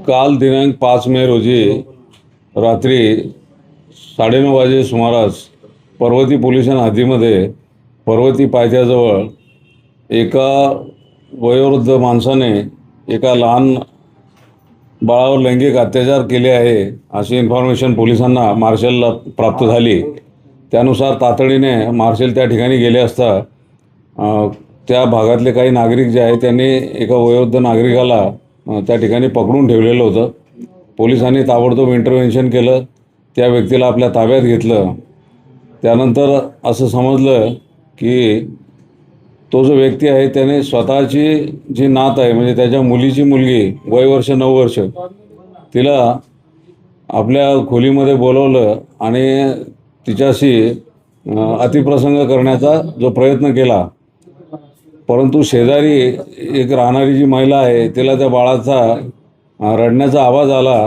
काल दिनांक 5 मे रोजी रात्री 9:30 वाजे सुमारास पर्वती पोलीस ठाणा हद्दीमध्ये पर्वती पायथ्याजवळ एका वयोवृद्ध माणसाने एका लहान बाळावर लैंगिक अत्याचार केले आहे अशी इन्फॉर्मेशन पोलिसांना मार्शलला प्राप्त झाली। त्यानुसार तातडीने मार्शल त्या ठिकाणी गेले असता त्या भागातले काही नागरिक जे आहेत त्यांनी एका वयोवृद्ध नागरिकाला त्या ठिकाणी पकडून ठेवलेलं होतं। पोलिसांनी ताबडतोब इंटरव्हेन्शन केलं, त्या व्यक्तीला आपल्या ताब्यात घेतलं। त्यानंतर असं समजलं की तो जो व्यक्ती आहे त्याने स्वतःची जी नात आहे म्हणजे त्याच्या मुलीची मुलगी वय वर्ष 9 वर्ष तिला आपल्या खोलीमध्ये बोलवलं आणि तिच्याशी अतिप्रसंग करण्याचा जो प्रयत्न केला, परंतु शेजारी एक राहणारी जी महिला आहे तिला त्या बाळाचा रडण्याचा आवाज आला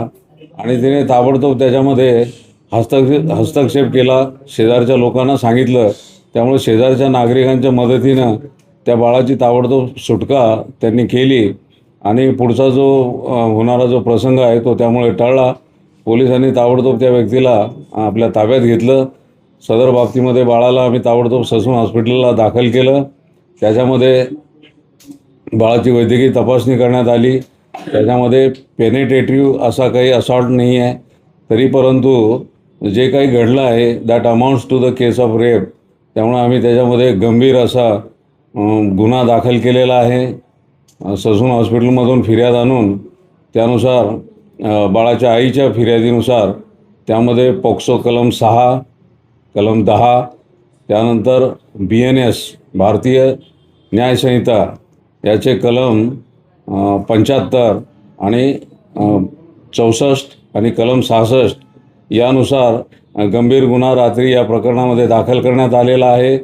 आणि तिने ताबडतोब त्याच्यामध्ये हस्तक्षेप केला, शेजारच्या लोकांना सांगितलं। त्यामुळे शेजारच्या नागरिकांच्या मदतीनं त्या बाळाची ताबडतोब सुटका त्यांनी केली आणि पुढचा जो होणारा जो प्रसंग आहे तो त्यामुळे टळला। पोलिसांनी ताबडतोब त्या व्यक्तीला आपल्या ताब्यात घेतलं। सदर बाबतीमध्ये बाळाला आम्ही ताबडतोब ससून हॉस्पिटलला दाखल केलं। त्याच्यामध्ये बाळाची वैद्यकीय तपासणी करण्यात आली। त्याच्यामध्ये पेनिट्रेटिव्ह असा काही असॉल्ट नाही आहे, तरी परंतु जे काही घडलं आहे that amounts to the case of rape, त्यामुळे आम्ही त्याच्यामध्ये गंभीर असा गुन्हा दाखल केलेला आहे। ससून हॉस्पिटलमधून फिर्याद आणून त्यानुसार बाळाच्या आईच्या फिर्यादीनुसार त्यामध्ये पोक्सो कलम 6, कलम 10, त्यानंतर BNS भारतीय न्यायसंहिता याचे कलम 75 आणि 64 आणि कलम 66 यानुसार गंभीर गुन्हा रात्री या प्रकरणामध्ये दाखल करण्यात आलेला आहे।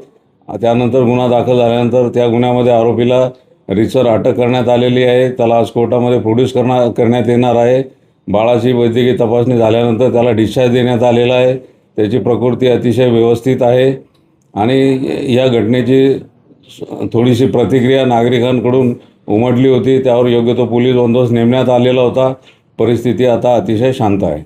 त्यानंतर गुन्हा दाखल झाल्यानंतर त्या गुन्ह्यामध्ये आरोपीला रीतसर अटक करण्यात आलेली आहे। त्याला आज कोर्टामध्ये प्रोड्यूस करण्यात येणार आहे। बाळाची वैद्यकीय तपासणी झाल्यानंतर त्याला डिस्चार्ज देण्यात आलेला आहे। त्याची प्रकृती अतिशय व्यवस्थित आहे आणि या घटनेची थोडीशी प्रतिक्रिया नागरिकांकडून उमटली होती, त्यावर योग्य तो पोलीस बंदोबस्त नेमण्यात आलेला होता। परिस्थिती आता अतिशय शांत आहे।